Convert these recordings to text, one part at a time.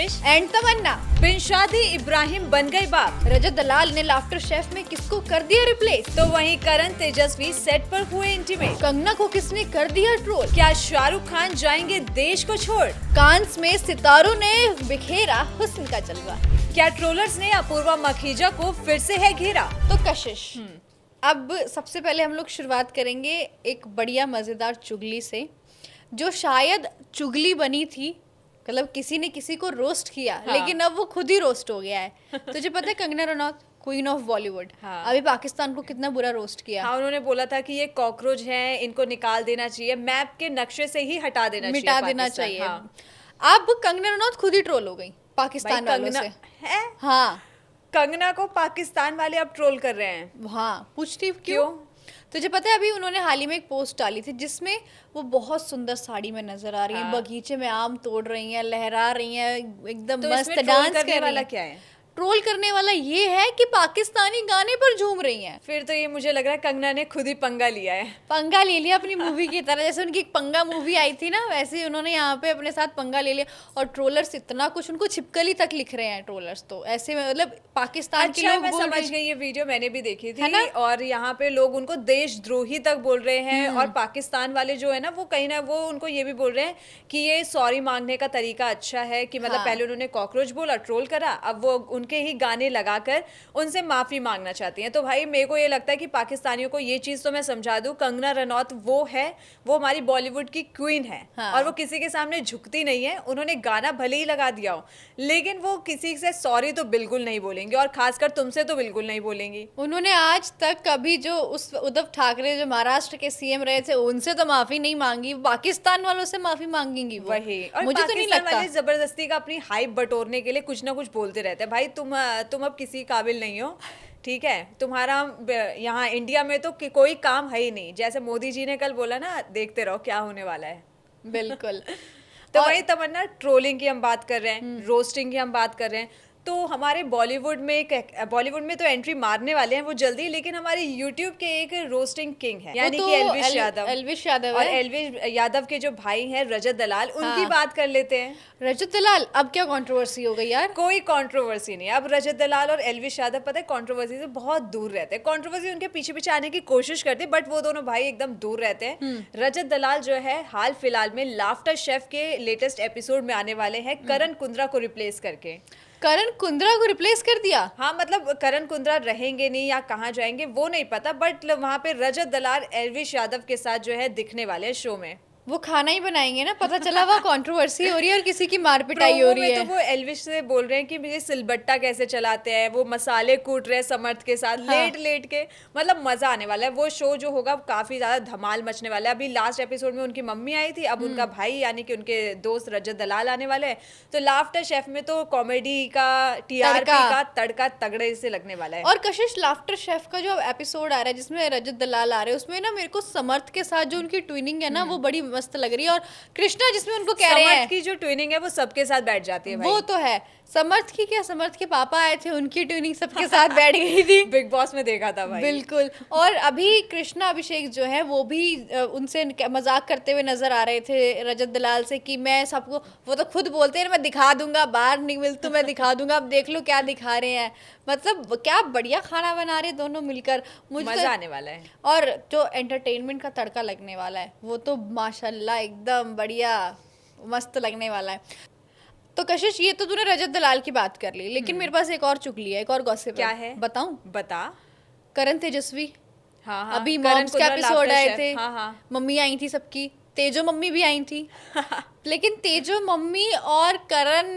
कशिश and तमन्ना। बिन शादी इब्राहिम बन गए बाप। रजत दलाल ने लाफ्टर शेफ में किसको कर दिया रिप्लेस? तो वहीं करण तेजस्वी सेट पर हुए इंटीमेट। कंगना को किसने कर दिया ट्रोल? क्या शाहरुख खान जाएंगे देश को छोड़? कांस में सितारों ने बिखेरा हुस्न का जलवा। क्या ट्रोलर्स ने अपूर्वा मखीजा को फिर से है घेरा? तो कशिश, अब सबसे पहले हम लोग शुरुआत करेंगे एक बढ़िया मजेदार चुगली से, जो शायद चुगली बनी थी, मतलब किसी ने किसी को रोस्ट किया, हाँ। लेकिन अब वो खुद ही रोस्ट हो गया है। तुझे पता है कंगना रनौत क्वीन ऑफ बॉलीवुड, हाँ। अभी पाकिस्तान को कितना बुरा रोस्ट किया। हाँ, उन्होंने बोला था कि ये कॉकरोच हैं, इनको निकाल देना चाहिए, मैप के नक्शे से ही हटा देना चाहिए, मिटा देना पाकिस्तान। चाहिए। हाँ। अब कंगना रनौत खुद ही ट्रोल हो गई पाकिस्तान भाई, वालों से। है हाँ कंगना को पाकिस्तान वाले अब ट्रोल कर रहे हैं। हाँ, पूछती क्यों? तुझे पता है अभी उन्होंने हाल ही में एक पोस्ट डाली थी जिसमें वो बहुत सुंदर साड़ी में नजर आ रही है, हाँ। बगीचे में आम तोड़ रही हैं, लहरा रही हैं, एकदम तो मस्त इसमें ट्रोल डांस करने कर रही वाला हैं। क्या है? ट्रोल करने वाला ये है कि पाकिस्तानी गाने पर झूम रही हैं। फिर तो ये मुझे लग रहा है कंगना ने खुद ही पंगा लिया है। पंगा ले लिया अपनी मूवी की तरह, जैसे उनकी एक पंगा मूवी आई थी ना, वैसे ही उन्होंने यहाँ पे अपने साथ पंगा ले लिया। और ट्रोलर्स इतना कुछ उनको छिपकली तक लिख रहे हैं ट्रोलर्स, तो ऐसे में मतलब पाकिस्तान के अच्छा, लोग मैं बोल रहे समझ हैं। गई, ये वीडियो मैंने भी देखी है थी। ना? और यहाँ पे लोग उनको देशद्रोही तक बोल रहे हैं, और पाकिस्तान वाले जो है ना वो कहीं ना वो उनको ये भी बोल रहे हैं कि ये सॉरी मांगने का तरीका अच्छा है, कि मतलब हाँ। पहले उन्होंने कॉकरोच बोला, ट्रोल करा, अब वो उनके ही गाने लगाकर उनसे माफी मांगना चाहती हैं। तो भाई मेरे को ये लगता है कि पाकिस्तानियों को ये चीज तो मैं समझा दूं, कंगना रनौत वो है, वो हमारी बॉलीवुड की क्वीन है। हाँ। और वो किसी के सामने झुकती नहीं है। उन्होंने गाना भले ही लगा दिया हो, लेकिन वो किसी से सॉरी तो बिल्कुल नहीं बोलेंगे, और खासकर तुमसे तो बिल्कुल नहीं बोलेंगी। उन्होंने आज तक कभी जो उस उद्धव ठाकरे जो महाराष्ट्र के सीएम रहे थे उनसे तो माफी नहीं मांगी, पाकिस्तान वालों से माफी मांगेंगी वो। वही, और मुझे तो नहीं पाकिस्तान लगता। वाले जबरदस्ती का अपनी हाइप बटोरने के लिए कुछ ना कुछ बोलते रहते हैं। भाई तुम अब किसी काबिल नहीं हो, ठीक है? तुम्हारा यहाँ इंडिया में तो कोई काम है ही नहीं। जैसे मोदी जी ने कल बोला ना, देखते रहो क्या होने वाला है। बिल्कुल। तो और- वही तमन्ना, ट्रोलिंग की हम बात कर रहे हैं, रोस्टिंग की हम बात कर रहे हैं। तो हमारे बॉलीवुड में तो एंट्री मारने वाले हैं वो जल्दी, लेकिन हमारे यूट्यूब के एक रोस्टिंग किंग है, यानी कि एल्विश यादव। एल्विश यादव और है। एल्विश यादव के जो भाई हैं रजत दलाल, उनकी हाँ। बात कर लेते हैं। रजत दलाल, अब क्या कंट्रोवर्सी हो गई यार? कोई कंट्रोवर्सी नहीं। अब रजत दलाल और एल्विश यादव, पता है, कंट्रोवर्सी से बहुत दूर रहते हैं। कंट्रोवर्सी उनके पीछे पीछे आने की कोशिश करते हैं, बट वो दोनों भाई एकदम दूर रहते हैं। रजत दलाल जो है हाल फिलहाल में लाफ्टर शेफ के लेटेस्ट एपिसोड में आने वाले हैं करण कुंद्रा को रिप्लेस करके। करण कुंद्रा को रिप्लेस कर दिया? हाँ, मतलब करण कुंद्रा रहेंगे नहीं या कहाँ जाएंगे वो नहीं पता, बट वहां पे रजत दलाल एल्विश यादव के साथ जो है दिखने वाले हैं शो में। वो खाना ही बनाएंगे ना, पता चला वहाँ कंट्रोवर्सी हो रही है और किसी की मार पिटाई हो प्रोमो रही में है। तो वो एल्विश से बोल रहे हैं कि मुझे सिलबट्टा कैसे चलाते हैं, वो मसाले कूट रहे हैं समर्थ के साथ, हाँ। लेट लेट के। मतलब मजा आने वाला है। वो शो जो होगा काफी ज्यादा धमाल मचने वाला है। अभी लास्ट एपिसोड में उनकी मम्मी आई थी, अब उनका भाई यानी कि उनके दोस्त रजत दलाल आने वाले हैं। तो लाफ्टर शेफ में तो कॉमेडी का, टीआरपी का तड़का तगड़े से लगने वाला है। और कशिश, लाफ्टर शेफ का जो एपिसोड आ रहा है जिसमें रजत दलाल आ रहे हैं, उसमें ना मेरे को समर्थ के साथ जो उनकी ट्विनिंग है ना वो बड़ी मस्त लग रही है। और कृष्णा जिसमें उनको कह रहे हैं, समर्थ की जो ट्विनिंग है वो सबके साथ बैठ जाती है भाई। वो तो है। समर्थ की क्या, समर्थ के पापा आए थे, उनकी ट्यूनिंग सबके साथ बैठ गई थी। बिग बॉस में देखा था भाई। बिल्कुल। और अभी कृष्णा अभिषेक जो है वो भी उनसे मजाक करते हुए नजर आ रहे थे रजत दलाल से, कि मैं सबको, वो तो खुद बोलते हैं मैं दिखा दूंगा, बाहर निकल तो मैं दिखा दूंगा, अब देख लो क्या दिखा रहे हैं। मतलब क्या बढ़िया खाना बना रहे दोनों मिलकर, मुझे मजा आने वाला है। और जो एंटरटेनमेंट का तड़का लगने वाला है वो तो माशाल्लाह एकदम बढ़िया मस्त लगने वाला है। तो कशिश, ये तो तूने रजत दलाल की बात कर ली, लेकिन मेरे पास एक और चुगली है, एक और गॉसिप क्या है? बताऊं? बता। करण तेजस्वी, हाँ हाँ, अभी करण मॉम्स के कुंद्रा एपिसोड लाफ्टर आए शेफ। थे। हाँ हाँ। मम्मी आई थी सबकी, तेजो मम्मी भी आई थी। लेकिन तेजो मम्मी और करण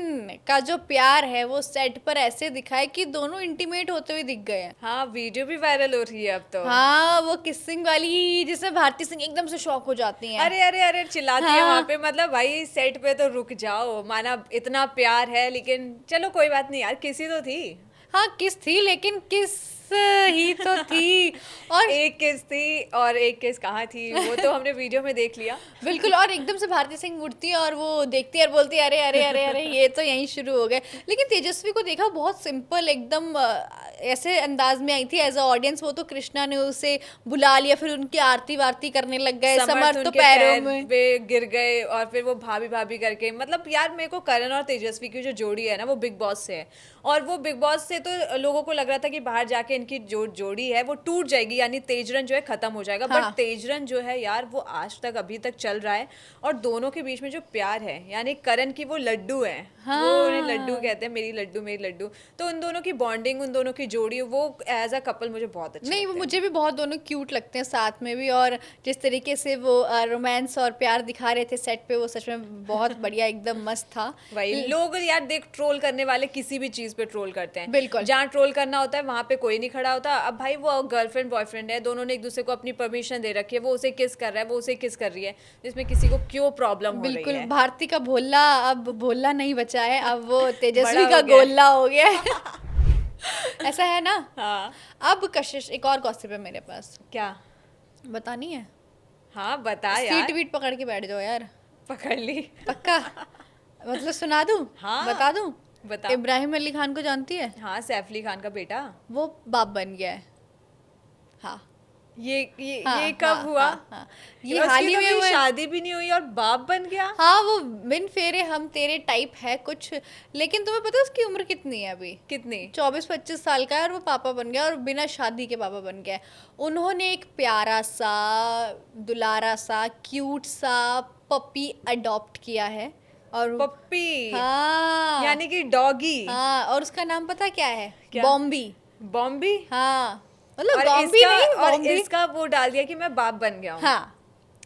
का जो प्यार है वो सेट पर ऐसे दिखा है कि दोनों इंटीमेट होते हुए दिख गए हैं। हाँ, वीडियो भी वायरल हो रही है अब तो। हाँ, वो किसिंग वाली जिसमें भारती सिंह एकदम से शॉक हो जाती हैं। अरे अरे अरे चिल्लाती है हाँ। वहां पे। मतलब भाई सेट पे तो रुक जाओ, माना इतना प्यार है, लेकिन चलो कोई बात नहीं यार, किसी तो थी। हाँ किस थी, लेकिन किस ही तो थी। और एक किस थी और एक किस कहाँ थी, वो तो हमने वीडियो में देख लिया। बिल्कुल, और एकदम से भारती सिंह उठती है और वो देखती है और बोलती है अरे अरे अरे अरे ये तो यहीं शुरू हो गए। लेकिन तेजस्वी को देखा बहुत सिंपल एकदम ऐसे अंदाज में आई थी एज अ ऑडियंस। वो तो कृष्णा ने उसे बुला लिया, फिर उनकी आरती वारती करने लग गए, समर्थ तो उनके पैरों पैर में। पे गिर गए और फिर वो भाभी भाभी करके, मतलब यार मेरे को करण और तेजस्वी की जो जोड़ी है ना वो बिग बॉस से है, और वो बिग बॉस से तो लोगों को लग रहा था कि बाहर जाके इनकी जो जोड़ी है वो टूट जाएगी, यानी तेजरन जो है खत्म हो जाएगा। हाँ। बट तेजरन जो है यार वो आज तक अभी तक चल रहा है, और दोनों के बीच में जो प्यार है, यानी करण की वो लड्डू है, वो उन्हें लड्डू हाँ कहते हैं, मेरी लड्डू मेरी लड्डू। तो उन दोनों की बॉन्डिंग, उन दोनों की जोड़ी, वो एज अ कपल मुझे बहुत अच्छे नहीं, वो लगते हैं। मुझे भी बहुत दोनों क्यूट लगते हैं साथ में भी। और जिस तरीके से वो रोमांस और प्यार दिखा रहे थे सेट पे, वो सच में बहुत बढ़िया एकदम मस्त था। वही लोग यार देख, ट्रोल करने वाले किसी भी चीज पे ट्रोल करते हैं, बिल्कुल। जहाँ ट्रोल करना होता है वहां पे कोई नहीं खड़ा होता। अब भाई वो गर्लफ्रेंड बॉयफ्रेंड है, दोनों ने एक दूसरे को अपनी परमिशन दे रखी है, वो उसे किस कर रहा है, वो उसे किस कर रही है, इसमें किसी को क्यों प्रॉब्लम हो रही बिल्कुल, है। भारती का भोला अब भोला नहीं बचा है, अब वो तेजस्वी बड़ा का हो गया है। गोला हो गया है। ऐसा है ना। हाँ अब कशिश एक और गॉसिप है मेरे पास, क्या? बतानी है? हाँ बता सीट यार, वीट पकड़ के बैठ जाओ यार। पकड़ ली। पक्का? मतलब सुना दूं? हाँ बता दूं? बता। इब्राहिम अली खान को जानती है? हाँ, सैफ अली खान का बेटा। वो बाप बन गया है। हाँ हाँ, ये कब हाँ, हुआ? हाँ, हाँ। ये उसकी हाल ही तो में अभी हुआ है। शादी भी नहीं हुई और बाप बन गया। हाँ, वो बिन फेरे हम तेरे टाइप है कुछ। लेकिन तुम्हें पता है उसकी उम्र कितनी है अभी? कितनी? 24-25 साल का है, और वो पापा बन गया, और बिना शादी के पापा बन गया है। उन्होंने एक प्यारा सा, दुलारा सा, क्यूट सा पपी अडॉप्ट किया है। और पप्पी? हाँ यानी कि डॉगी? हाँ, और उसका नाम पता क्या है? क्या? बॉम्बी। बॉम्बी? हाँ, मतलब और बॉम्बी इसका नहीं, और बॉम्बी। इसका वो डाल दिया कि मैं बाप बन गया हूँ। हाँ,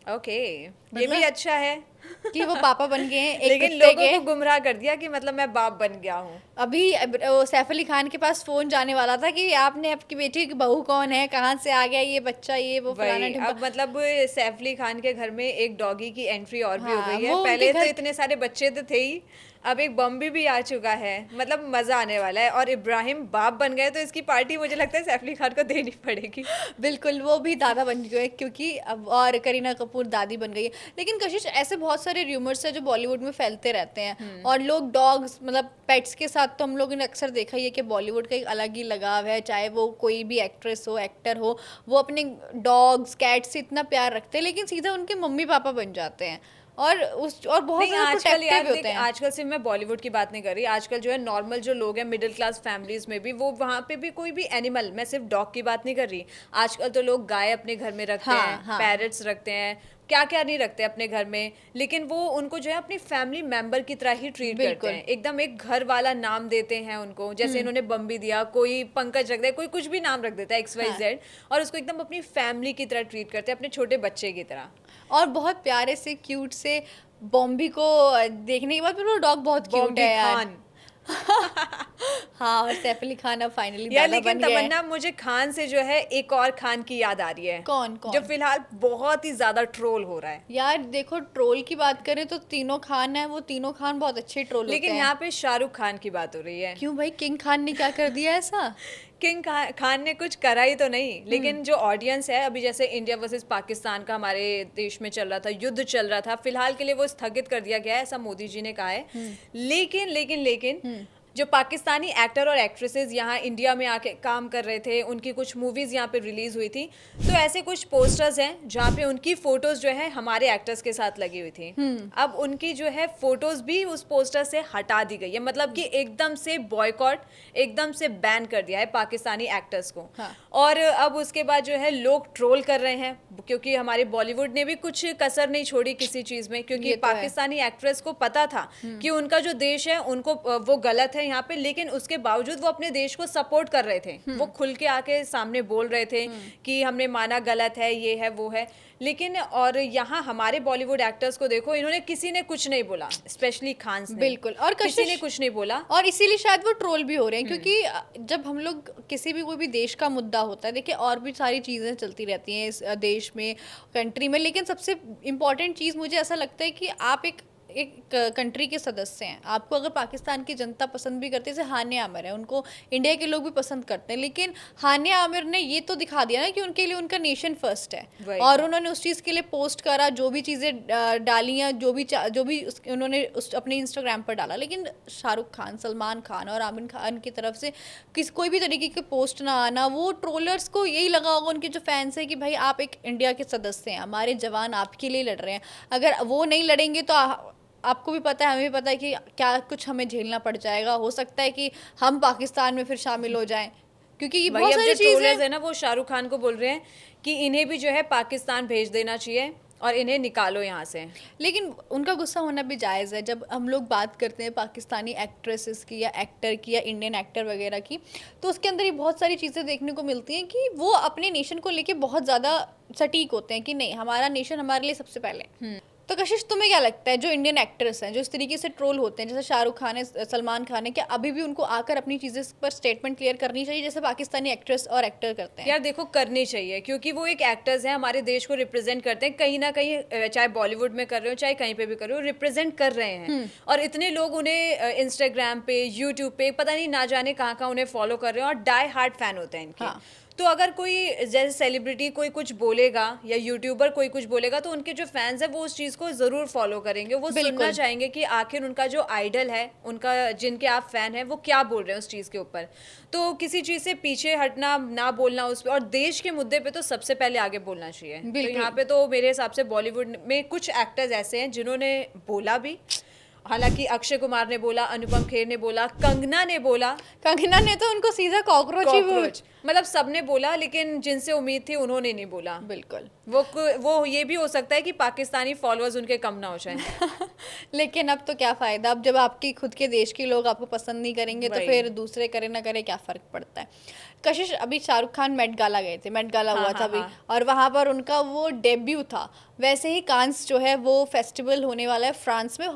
ओके, ये मतलब भी अच्छा है। कि वो पापा बन गए हैं एक लेकिन कुत्ते लोगों के। को गुमराह कर दिया कि मतलब मैं बाप बन गया हूँ। अभी वो सैफ अली खान के पास फोन जाने वाला था कि आपने आपकी बेटी की बहू कौन है, कहाँ से आ गया ये बच्चा, ये वो फलाना वही, ढिमका। अब मतलब सैफ अली खान के घर में एक डॉगी की एंट्री और भी हो हाँ, गई है। वो उनके पहले तो घर इतने सारे बच्चे तो थे ही, अब एक बम्बी भी आ चुका है, मतलब मजा आने वाला है। और इब्राहिम बाप बन गए तो इसकी पार्टी मुझे लगता है सैफ अली खान को देनी पड़ेगी। बिल्कुल, वो भी दादा बन गए क्योंकि अब, और करीना कपूर दादी बन गई है। लेकिन कशिश, ऐसे बहुत सारे र्यूमर्स है जो बॉलीवुड में फैलते रहते हैं, और लोग डॉग्स मतलब पेट्स के साथ तो हम लोगों ने अक्सर देखा ही है कि बॉलीवुड का एक अलग ही लगाव है। चाहे वो कोई भी एक्ट्रेस हो, एक्टर हो, वो अपने डॉग्स कैट्स से इतना प्यार रखते हैं, लेकिन सीधा उनके मम्मी पापा बन जाते हैं, और बहुत नहीं, ज़्यादा आजकल प्रोटेक्टिव यार होते देख, हैं। आजकल सिर्फ मैं बॉलीवुड की बात नहीं कर रही, आजकल जो है नॉर्मल जो लोग हैं मिडिल क्लास फैमिलीज में भी, वो वहाँ पे भी कोई भी एनिमल, मैं सिर्फ डॉग की बात नहीं कर रही, आजकल तो लोग गाय अपने घर में रखते हाँ, हैं, हाँ। पैरट्स रखते हैं, क्या क्या नहीं रखते अपने घर में, लेकिन वो उनको जो है अपनी फैमिली मेंबर की तरह ही ट्रीट करते बिल्कुल। हैं, एकदम एक घर वाला नाम देते हैं उनको। जैसे इन्होंने बम्बी दिया, कोई पंकज रख दे, कोई कुछ भी नाम रख देता है XYZ, और उसको एकदम अपनी फैमिली की तरह ट्रीट करते हैं, अपने छोटे बच्चे की तरह। और बहुत प्यारे से क्यूट से बॉम्बी को देखने के बाद फिर वो डॉग बहुत क्यूट बॉम्बी है यार। खान। हाँ, और सैफ अली खान अब फाइनली यार दादा लेकिन बन गया है। तमन्ना, मुझे खान से जो है एक और खान की याद आ रही है। कौन जो कौन? फिलहाल बहुत ही ज्यादा ट्रोल हो रहा है। यार देखो, ट्रोल की बात करें तो तीनों खान है, वो तीनों खान बहुत अच्छे ट्रोल होते लेकिन हैं। यहाँ पे शाहरुख खान की बात हो रही है। क्यों भाई, किंग खान ने क्या कर दिया ऐसा? खान ने कुछ करा ही तो नहीं, लेकिन जो ऑडियंस है, अभी जैसे इंडिया वर्सेस पाकिस्तान का हमारे देश में चल रहा था, युद्ध चल रहा था, फिलहाल के लिए वो स्थगित कर दिया गया है, ऐसा मोदी जी ने कहा है। लेकिन लेकिन लेकिन जो पाकिस्तानी एक्टर और एक्ट्रेसेस यहाँ इंडिया में आके काम कर रहे थे, उनकी कुछ मूवीज यहाँ पे रिलीज हुई थी, तो ऐसे कुछ पोस्टर्स हैं जहाँ पे उनकी फोटोज जो है हमारे एक्टर्स के साथ लगी हुई थी। अब उनकी जो है फोटोज भी उस पोस्टर से हटा दी गई है, मतलब कि एकदम से बॉयकॉट, एकदम से बैन कर दिया है पाकिस्तानी एक्टर्स को। हाँ। और अब उसके बाद जो है लोग ट्रोल कर रहे हैं, क्योंकि हमारे बॉलीवुड ने भी कुछ कसर नहीं छोड़ी किसी चीज में, क्योंकि ये तो है। पाकिस्तानी एक्ट्रेस को पता था कि उनका जो देश है उनको वो गलत है यहाँ पे, लेकिन उसके बावजूद वो अपने देश को सपोर्ट कर रहे थे। वो खुल के आके सामने बोल रहे थे कि हमने माना गलत है, ये है वो है। लेकिन और यहाँ हमारे बॉलीवुड एक्टर्स को देखो, इन्होंने किसी ने कुछ नहीं बोला, स्पेशली खान ने। बिल्कुल, और किसी ने कशिश कुछ नहीं बोला। और इसीलिए शायद वो ट्रोल भी हो रहे हैं, क्योंकि जब हम लोग किसी भी कोई भी देश का मुद्दा होता है, देखिए और भी सारी चीज़ें चलती रहती हैं इस देश में, कंट्री में, लेकिन सबसे इम्पॉर्टेंट चीज़ मुझे ऐसा लगता है कि आप एक एक कंट्री के सदस्य हैं, आपको अगर पाकिस्तान की जनता पसंद भी करती है, जैसे हानिया आमिर है, उनको इंडिया के लोग भी पसंद करते हैं, लेकिन हानिया आमिर ने ये तो दिखा दिया ना कि उनके लिए उनका नेशन फर्स्ट है, और उन्होंने उस चीज़ के लिए पोस्ट करा, जो भी चीज़ें डाली हैं, जो भी उन्होंने अपने इंस्टाग्राम पर डाला। लेकिन शाहरुख खान, सलमान खान और आमिर खान की तरफ से कोई भी तरीके के पोस्ट ना आना, वो ट्रोलर्स को यही लगा होगा, उनके जो फैंस हैं, कि भाई आप एक इंडिया के सदस्य हैं, हमारे जवान आपके लिए लड़ रहे हैं, अगर वो नहीं लड़ेंगे तो आपको भी पता है, हमें भी पता है कि क्या कुछ हमें झेलना पड़ जाएगा, हो सकता है कि हम पाकिस्तान में फिर शामिल हो जाएं, क्योंकि ये बहुत सारी चीज़ें है ना, वो शाहरुख खान को बोल रहे हैं कि इन्हें भी जो है पाकिस्तान भेज देना चाहिए और इन्हें निकालो यहाँ से। लेकिन उनका गुस्सा होना भी जायज़ है। जब हम लोग बात करते हैं पाकिस्तानी एक्ट्रेसेस की या एक्टर की या इंडियन एक्टर वगैरह की, तो उसके अंदर ही बहुत सारी चीज़ें देखने को मिलती हैं कि वो अपने नेशन को लेके बहुत ज़्यादा सटीक होते हैं कि नहीं, हमारा नेशन हमारे लिए सबसे पहले। तो कशिश, तुम्हें क्या लगता है, जो इंडियन एक्टर्स हैं जो इस तरीके से ट्रोल होते हैं, जैसे शाहरुख खान है, सलमान खान है, क्या अभी भी उनको आकर अपनी चीज़ें पर स्टेटमेंट क्लियर करनी चाहिए, जैसे पाकिस्तानी एक्ट्रेस और एक्टर करते हैं? यार देखो, करनी चाहिए, क्योंकि वो एक एक्टर्स हैं, हमारे देश को रिप्रेजेंट करते हैं कहीं ना कहीं, चाहे बॉलीवुड में कर रहे हो चाहे कहीं पे भी कर रहे हो, रिप्रेजेंट कर रहे हैं। और इतने लोग उन्हें इंस्टाग्राम पे, यूट्यूब पे, पता नहीं ना जाने कहाँ कहाँ उन्हें फॉलो कर रहे हैं और डाई हार्ड फैन होते हैं इनके। हाँ। तो अगर कोई जैसे सेलिब्रिटी कोई कुछ बोलेगा या यूट्यूबर कोई कुछ बोलेगा, तो उनके जो फैंस हैं वो उस चीज़ को ज़रूर फॉलो करेंगे, वो सुनना चाहेंगे कि आखिर उनका जो आइडल है, उनका जिनके आप फैन हैं, वो क्या बोल रहे हैं उस चीज़ के ऊपर। तो किसी चीज़ से पीछे हटना, ना बोलना उस पर, और देश के मुद्दे पे तो सबसे पहले आगे बोलना चाहिए। तो यहाँ पे तो मेरे हिसाब से बॉलीवुड में कुछ एक्टर्स ऐसे हैं जिन्होंने बोला भी, हालांकि अक्षय कुमार ने बोला, अनुपम खेर ने बोला, कंगना ने बोला। कंगना ने तो उनको सीधा कॉकरोच ही मतलब सबने बोला, लेकिन जिनसे उम्मीद थी उन्होंने नहीं बोला। बिल्कुल। वो ये भी हो सकता है कि पाकिस्तानी फॉलोअर्स उनके कम ना हो जाएं। लेकिन अब तो क्या फ़ायदा, अब जब आपकी खुद के देश के लोग आपको पसंद नहीं करेंगे तो फिर दूसरे करे ना करे क्या फ़र्क पड़ता है। कशिश, अभी शाहरुख खान मेट गाला गए थे, मेट गाला हुआ था अभी, और वहाँ पर उनका वो डेब्यू था। वैसे ही कांस जो है वो फेस्टिवल होने वाला है फ्रांस में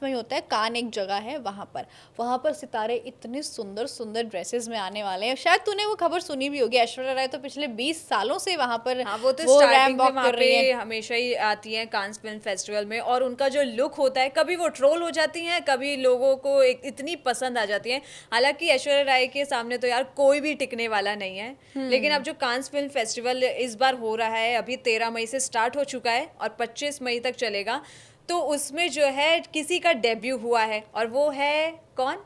ही होता है, कान एक जगह है वहाँ पर सितारे इतने सुंदर सुंदर ड्रेसेस में आने वाले हैं। शायद तूने वो खबर सुनी भी होगी, ऐश्वर्या राय तो पिछले 20 सालों से वहाँ पर वो तो स्टार्टिंग में वहाँ पे हमेशा ही आती हैं कांस फिल्म फेस्टिवल में, और उनका जो लुक होता है, कभी वो ट्रोल हो जाती हैं, कभी लोगों को इतनी पसंद आ जाती हैं। हालांकि ऐश्वर्या राय के सामने तो यार कोई भी टिकने वाला नहीं है। लेकिन अब जो कांस फिल्म फेस्टिवल इस बार हो रहा है, अभी 13 मई से स्टार्ट हो चुका है और 25 मई तक चलेगा, तो उसमें जो है किसी का डेब्यू हुआ है, और वो है कौन?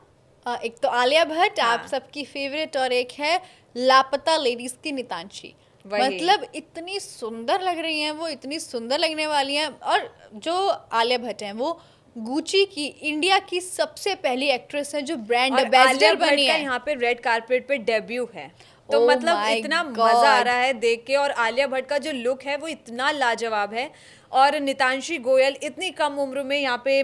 एक तो आलिया भट्ट, आप सबकी फेवरेट, और एक है लापता लेडीज की नितांशी। मतलब इतनी सुंदर लग रही हैं वो, इतनी सुंदर लगने वाली हैं। और जो आलिया भट्ट हैं वो गुची की इंडिया की सबसे पहली एक्ट्रेस है जो ब्रांड एम्बेसडर बनी है। यहाँ पे रेड कारपेट पे डेब्यू है, तो मतलब इतना मजा आ रहा है देख के। और आलिया भट्ट का जो लुक है वो इतना लाजवाब है, और नितांशी गोयल इतनी कम उम्र में यहाँ पे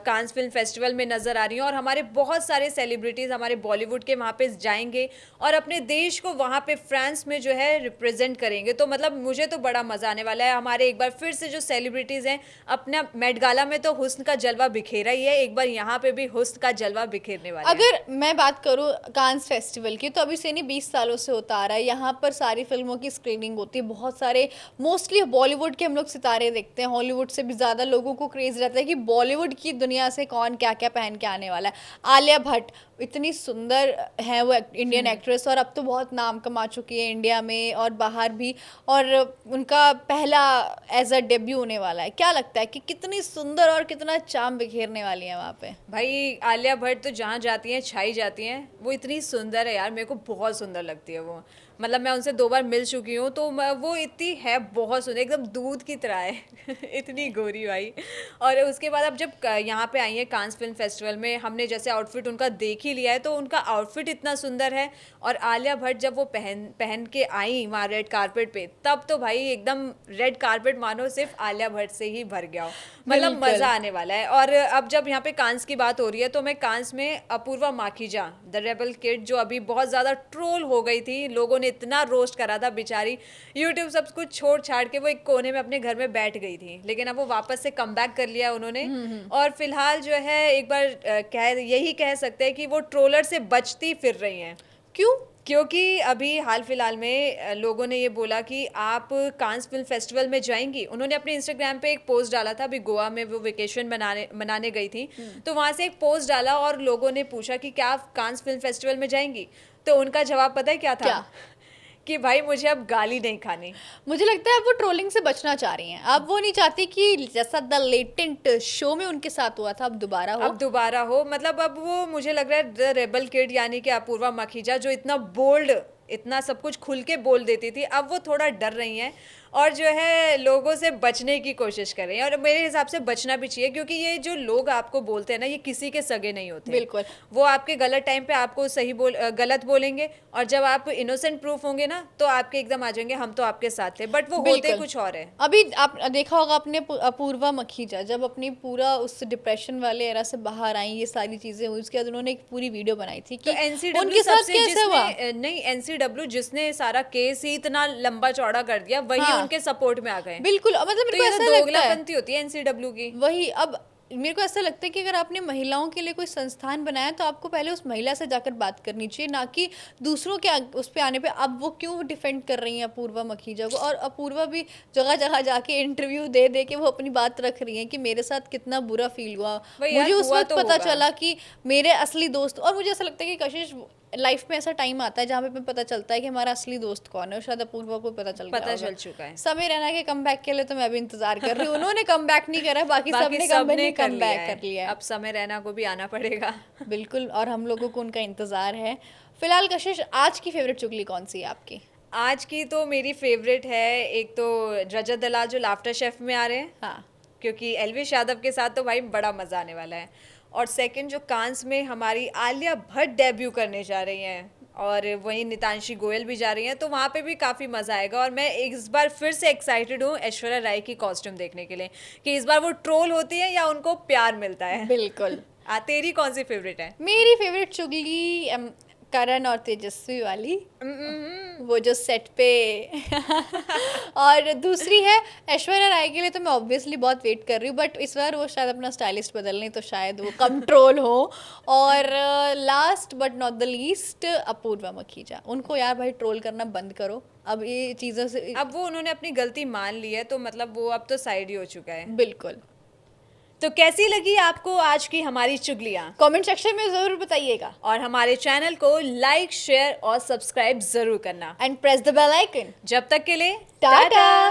कांस फिल्म फेस्टिवल में नजर आ रही हैं, और हमारे बहुत सारे सेलिब्रिटीज हमारे बॉलीवुड के वहाँ पे जाएंगे और अपने देश को वहाँ पे फ्रांस में जो है रिप्रेजेंट करेंगे। तो मतलब मुझे तो बड़ा मजा आने वाला है। हमारे एक बार फिर से जो सेलिब्रिटीज हैं, अपना मेट गाला में तो हुस्न का जलवा बिखेरा ही है, एक बार यहाँ पे भी हुस्न का जलवा बिखेरने वाला है। अगर मैं बात करूँ कांस फेस्टिवल की, तो अभी से नहीं 20 सालों से होता आ रहा है। यहाँ पर सारी फिल्मों की स्क्रीनिंग होती है, बहुत सारे मोस्टली बॉलीवुड के हम लोग सितारे देखते हैं, हॉलीवुड से भी ज़्यादा लोगों को क्रेज रहता है कि बॉलीवुड की दुनिया से कौन क्या क्या पहन के आने वाला है। आलिया भट्ट इतनी सुंदर है वो इंडियन एक्ट्रेस, और अब तो बहुत नाम कमा चुकी है इंडिया में और बाहर भी, और उनका पहला एज अ डेब्यू होने वाला है। क्या लगता है कि कितनी सुंदर और कितना चार्म बिखेरने वाली है वहाँ पे? भाई आलिया भट्ट तो जहाँ जाती हैं छाई जाती हैं, वो इतनी सुंदर है यार, मेरे को बहुत सुंदर लगती है वो। मतलब मैं उनसे 2 बार मिल चुकी हूँ, तो वो इतनी है बहुत सुंदर, एकदम दूध की तरह है इतनी गोरी भाई। और उसके बाद अब जब यहाँ पे आई है कांस फिल्म फेस्टिवल में, हमने जैसे आउटफिट उनका देख ही लिया है, तो उनका आउटफिट इतना सुंदर है। और आलिया भट्ट जब वो पहन के आई वहाँ रेड कारपेट पे, तब तो भाई एकदम रेड कारपेट मानो सिर्फ आलिया भट्ट से ही भर गया हो। मतलब मज़ा आने वाला है। और अब जब यहाँ पे कांस की बात हो रही है, तो मैं कांस में Apoorva Makhija the rebel kid, जो अभी बहुत ज़्यादा ट्रोल हो गई थी, लोगों ने इतना रोस्ट करा था, बेचारी यूट्यूब सब कुछ छोड़ छाड़ के वो एक कोने में अपने घर में बैठ गई थी, लेकिन अब वो वापस से कम बैक कर लिया उन्होंने। और फिलहाल जो है एक बार यही कह सकते हैं कि वो ट्रोलर से बचती फिर रही हैं। क्यों? क्योंकि अभी हाल फिलहाल में लोगों ने ये बोला कि आप कांस फिल्म फेस्टिवल में जाएंगी। उन्होंने अपने इंस्टाग्राम पे एक पोस्ट डाला था, अभी गोवा में वो वेकेशन मनाने गई थी, तो वहां से एक पोस्ट डाला और लोगों ने पूछा कि क्या आप कांस फिल्म फेस्टिवल में जाएंगी, तो उनका जवाब पता है क्या था? क्या? कि भाई मुझे अब गाली नहीं खानी। मुझे लगता है अब वो ट्रोलिंग से बचना चाह रही हैं। अब वो नहीं चाहती कि जैसा द लेटेंट शो में उनके साथ हुआ था अब दोबारा हो। अब दोबारा हो, मतलब अब वो मुझे लग रहा है द रेबल किड यानी कि अपूर्वा मखीजा जो इतना बोल्ड, इतना सब कुछ खुल के बोल देती थी, अब वो थोड़ा डर रही हैं और जो है लोगों से बचने की कोशिश कर रही हैं। और मेरे हिसाब से बचना भी चाहिए, क्योंकि ये जो लोग आपको बोलते हैं ना, ये किसी के सगे नहीं होते। बिल्कुल। वो आपके गलत टाइम पे आपको गलत बोलेंगे, और जब आप इनोसेंट प्रूफ होंगे ना तो आपके एकदम आ जाएंगे हम तो आपके साथ थे, बट वो होते बिल्कुल। कुछ और है। अभी आप देखा होगा आपने अपूर्वा मखीजा जब अपनी पूरा उस डिप्रेशन वाले एरा से बाहर आई, ये सारी चीजें हुई, उसके बाद उन्होंने एक पूरी वीडियो बनाई थी तो कि एनसीडब्ल्यू उनके साथ सबसे कैसे हुआ। नहीं, एनसीडब्ल्यू जिसने सारा केस ही इतना लंबा चौड़ा कर दिया, वही हाँ। उनके सपोर्ट में आ गए। बिल्कुल, मतलब तो मेरे को ये ऐसा तो लगता है दोगलापंती होती है एनसीडब्ल्यू की। वही। अब मेरे को ऐसा लगता है कि अगर आपने महिलाओं के लिए कोई संस्थान बनाया तो आपको पहले उस महिला से जाकर बात करनी चाहिए, ना कि दूसरों के उस पे आने पे। अब वो क्यों डिफेंड कर रही हैं अपूर्वा मखीजा को, और अपूर्वा भी जगह जगह जाके इंटरव्यू दे दे के वो अपनी बात रख रही हैं कि मेरे साथ कितना बुरा फील हुआ, वही यार, मुझे उस हुआ वक्त तो पता होगा। चला कि मेरे असली दोस्त। और मुझे ऐसा लगता है कि कशिश लाइफ में ऐसा टाइम आता है जहाँ पे हमें पता चलता है कि हमारा असली दोस्त कौन है, और शायद अपूर्वा को पता चल चुका है। समय रैना के कमबैक के लिए तो मैं अभी इंतजार कर रही हूँ। उन्होंने कमबैक नहीं करा, बाकी सबने सबने कमबैक कर लिया है। अब समय रैना को भी आना पड़ेगा। बिल्कुल, और हम लोगों को उनका इंतजार है। फिलहाल कशिश, आज की फेवरेट चुगली कौन सी है आपकी? आज की तो मेरी फेवरेट है, एक तो रजत दलाल जो लाफ्टर शेफ में आ रहे हैं, हाँ, क्योंकि एलविश यादव के साथ तो भाई बड़ा मजा आने वाला है। और सेकंड जो कांस में हमारी आलिया भट्ट डेब्यू करने जा रही हैं, और वहीं नितांशी गोयल भी जा रही हैं, तो वहाँ पे भी काफ़ी मज़ा आएगा। और मैं इस बार फिर से एक्साइटेड हूँ ऐश्वर्या राय की कॉस्ट्यूम देखने के लिए, कि इस बार वो ट्रोल होती है या उनको प्यार मिलता है। बिल्कुल। तेरी कौन सी फेवरेट है? मेरी फेवरेट चुगली करण और तेजस्वी वाली, वो जो सेट पे और दूसरी है ऐश्वर्या राय के लिए तो मैं ऑब्वियसली बहुत वेट कर रही हूँ, बट इस बार वो शायद अपना स्टाइलिस्ट बदल लें तो शायद वो कम ट्रोल हो। और last but not the least Apoorva Makhija, उनको यार भाई ट्रोल करना बंद करो अब ये चीज़ों से। अब वो उन्होंने अपनी गलती मान ली है, तो मतलब वो अब तो साइड ही हो चुका है। बिल्कुल। तो कैसी लगी आपको आज की हमारी चुगलियाँ? कमेंट सेक्शन में ज़रूर बताइएगा, और हमारे चैनल को लाइक, शेयर और सब्सक्राइब जरूर करना, and press the bell icon. जब तक के लिए टाटा।